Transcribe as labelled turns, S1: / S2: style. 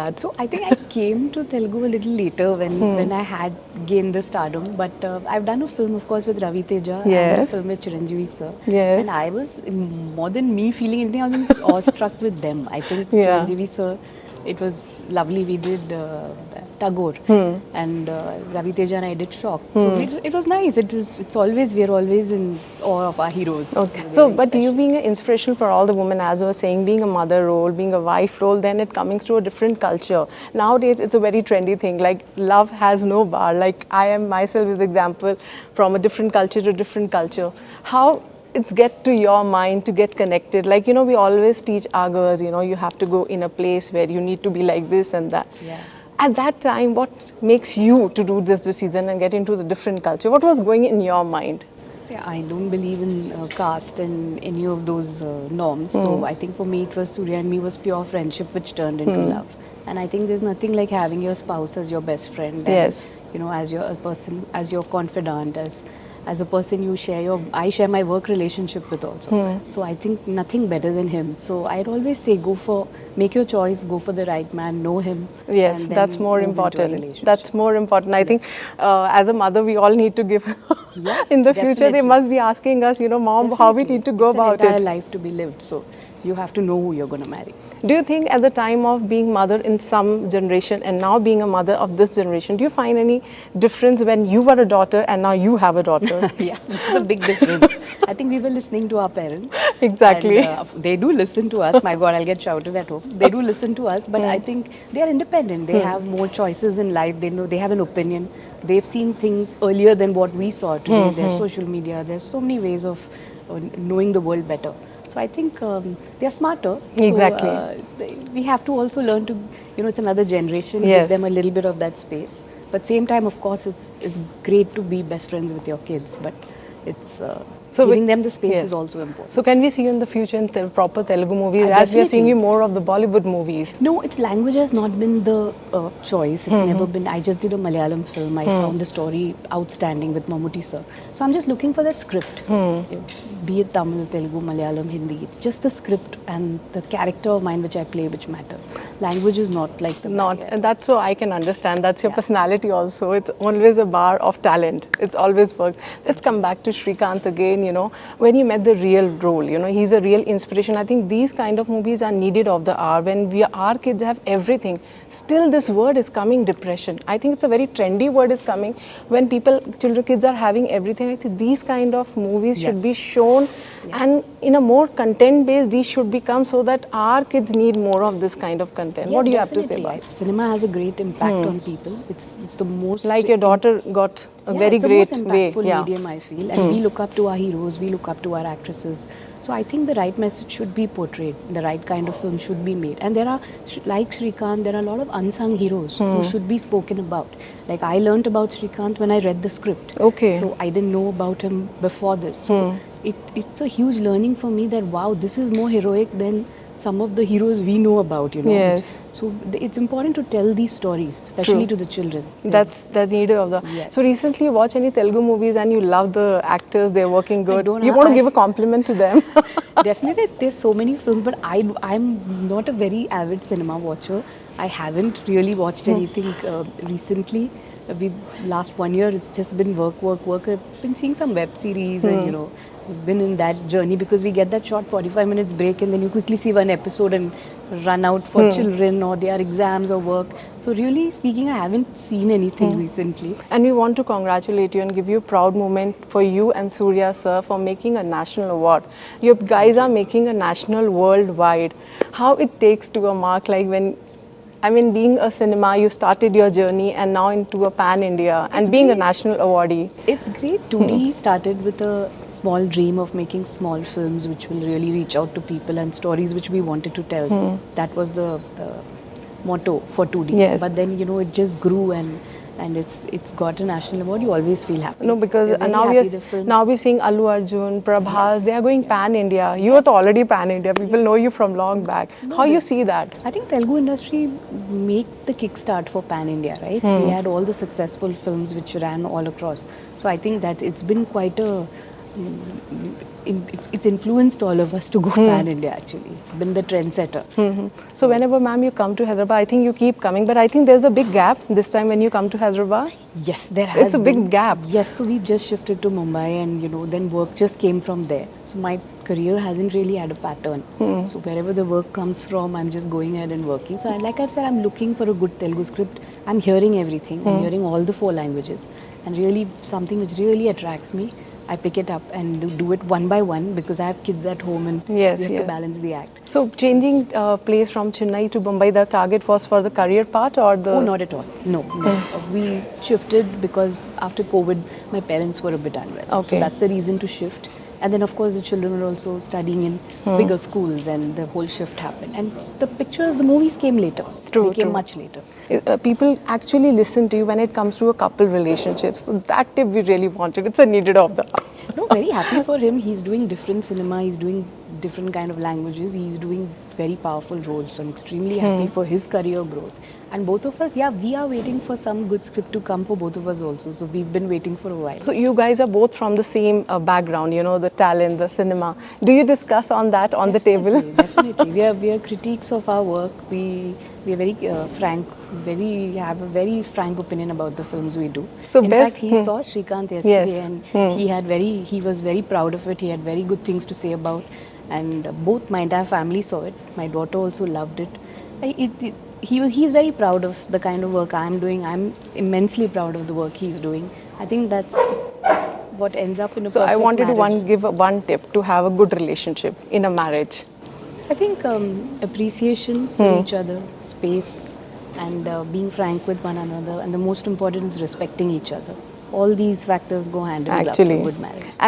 S1: So I think I came to Telugu a little later when I had gained the stardom. But I've done a film, of course, with Ravi Teja and a
S2: Yes.
S1: film with Chiranjeevi sir. And
S2: Yes.
S1: I was more than me feeling anything, I was awestruck with them. I think
S2: Yeah.
S1: Chiranjeevi sir, it was lovely. We did Tagore, and Ravi Teja and I did Shock. So it was nice. It's always we're always in awe of our heroes.
S2: Okay.
S1: They're
S2: So,
S1: very
S2: but you
S1: special.
S2: being an inspiration for all the women, as I was saying, being a mother role, being a wife role, then it coming to a different culture. Nowadays, it's a very trendy thing. Like love has no bar. Like I am myself is example from a different culture to different culture. How it's get to your mind to get connected. Like we always teach our girls. You have to go in a place where you need to be like this and that.
S1: Yeah.
S2: At that time, what makes you to do this decision and get into the different culture? What was going in your mind?
S1: Yeah, I don't believe in caste and any of those norms. So I think for me, it was Surya and me was pure friendship, which turned into love. And I think there's nothing like having your spouse as your best friend, and
S2: Yes.
S1: as your a person, as your confidant, as a person you share your. I share my work relationship with also. So I think nothing better than him. So I'd always say, make your choice, go for the right man, know him,
S2: Yes,
S1: and
S2: that's
S1: then
S2: more
S1: move into a
S2: important.
S1: relationship.
S2: That's more important. I think as a mother, we all need to give.
S1: Yeah,
S2: In the future, they
S1: definitely.
S2: must be asking us, Mom, how we
S1: Definitely.
S2: need to go
S1: It's an
S2: about
S1: entire
S2: it.
S1: life to be lived. So you have to know who you're going to marry.
S2: Do you think at the time of being mother in some generation and now being a mother of this generation, do you find any difference when you were a daughter and now you have a daughter?
S1: Yeah, there's a big difference. I think we were listening to our parents. And
S2: Exactly.
S1: they do listen to us. My God, I'll get shouted at home. They do listen to us, but I think they are independent. They have more choices in life. They know they have an opinion. They've seen things earlier than what we saw today. There's social media. There's so many ways of knowing the world better. So I think they're smarter.
S2: Exactly.
S1: So we have to also learn to, it's another generation. Give
S2: Yes.
S1: them a little bit of that space. But same time, of course, it's great to be best friends with your kids. But it's
S2: So
S1: giving
S2: we-
S1: them the space
S2: yes.
S1: is also important.
S2: So can we see you in the future in proper Telugu movies as we are seeing
S1: Definitely.
S2: you more of the Bollywood movies?
S1: No, its language has not been the choice. It's never been. I just did a Malayalam film. I found the story outstanding with Mammootty sir. So I'm just looking for that script. Be it Tamil, Telugu, Malayalam, Hindi. It's just the script and the character of mine which I play which matter. Language is not like the
S2: Not,
S1: barrier.
S2: and that's so I can understand. That's your
S1: Yeah.
S2: personality also. It's always a bar of talent. It's always worked. Let's come back to Srikanth again. When you met the real role, he's a real inspiration. I think these kind of movies are needed of the hour when our kids have everything. Still, this word is coming, depression. I think it's a very trendy word is coming when kids are having everything. I think these kind of movies should
S1: Yes.
S2: be shown, and in a more content based, these should become so that our kids need more of this kind of content. What do you have to say about it?
S1: Cinema has a great impact on people. It's the most
S2: Like your daughter got a very
S1: it's
S2: great
S1: the most
S2: way.
S1: impactful
S2: Yeah.
S1: medium, I feel, and we look up to our heroes, we look up to our actresses. So I think the right message should be portrayed, the right kind of film should be made, and there are like Srikanth, there are a lot of unsung heroes who should be spoken about. Like I learnt about Srikanth when I read the script.
S2: Okay.
S1: So I didn't know about him before this. So it's a huge learning for me that wow, this is more heroic than some of the heroes we know about.
S2: Yes.
S1: So it's important to tell these stories, especially to the children.
S2: That's needed of the.
S1: Yes.
S2: So recently, you watch any Telugu movies and you love the actors? They're working good.
S1: don't
S2: You
S1: have-
S2: want to
S1: I-
S2: give a compliment to them?
S1: Definitely, there's so many films, but I'm not a very avid cinema watcher. I haven't really watched anything recently. We last 1 year, it's just been work. I've been seeing some web series, and we've been in that journey because we get that short 45 minutes break, and then you quickly see one episode and run out for children or their exams or work. So really speaking, I haven't seen anything recently.
S2: And we want to congratulate you and give you a proud moment for you and Surya sir for making a national award. You guys are making a national worldwide. How it takes to a mark like when, I mean, being a cinema, you started your journey and now into a pan-India and being a national awardee.
S1: It's great. 2D started with a small dream of making small films which will really reach out to people and stories which we wanted to tell. That was the motto for 2D.
S2: Yes.
S1: But then, it just grew and it's got a national award. You always feel happy.
S2: No, because
S1: We're very
S2: now
S1: happy the film-
S2: we're seeing Allu Arjun, Prabhas,
S1: Yes.
S2: they are going pan-India. You are already pan-India. People know you from long back. How you see that?
S1: I think Telugu industry make the kickstart for Pan India, right? We had all the successful films which ran all across. So I think that it's been quite a it's influenced all of us to go pan India. Actually, it's been the trendsetter.
S2: So whenever, ma'am, you come to Hyderabad, I think you keep coming, but I think there's a big gap this time when you come to Hyderabad.
S1: Yes, there has
S2: It's a
S1: been.
S2: big gap.
S1: Yes, so we've just shifted to Mumbai, and then work just came from there. So my career hasn't really had a pattern. So wherever the work comes from, I'm just going ahead and working. So like I've said, I'm looking for a good Telugu script. I'm hearing everything. I'm hearing all the 4 languages, and really something which really attracts me. I pick it up and do it one by one because I have kids at home and
S2: Yes,
S1: we have
S2: yes.
S1: to balance the act.
S2: So changing place from Chennai to Mumbai, the target was for the career part or the...
S1: Oh, not at all. No, no. We shifted because after COVID, my parents were a bit unwell.
S2: Okay.
S1: So that's the reason to shift. And then, of course, the children were also studying in bigger schools, and the whole shift happened. And the movies came later.
S2: True,
S1: They came
S2: true.
S1: much later.
S2: People actually listen to you when it comes to a couple relationship. So that tip we really wanted. It's a needed of the hour.
S1: No, very happy for him. He's doing different cinema. He's doing different kind of languages. He's doing very powerful roles. So I'm extremely happy for his career growth. And both of us, yeah, we are waiting for some good script to come for both of us also. So we've been waiting for a while.
S2: So you guys are both from the same background, the talent, the cinema. Do you discuss on that on the table?
S1: Definitely. We are critiques of our work. We are very frank. Have a very frank opinion about the films we do.
S2: So
S1: in
S2: best-
S1: fact, he saw Shrikant yesterday,
S2: Yes.
S1: and he was very proud of it. He had very good things to say about, and both my entire family saw it. My daughter also loved it. He's very proud of the kind of work I'm doing. I'm immensely proud of the work he's doing. I think that's what ends up in a
S2: So I
S1: perfect
S2: wanted
S1: marriage.
S2: to give one tip to have a good relationship in a marriage.
S1: I think appreciation for each other, space, and being frank with one another, and the most important is respecting each other. All these factors go hand in glove
S2: Actually.
S1: for good marriage.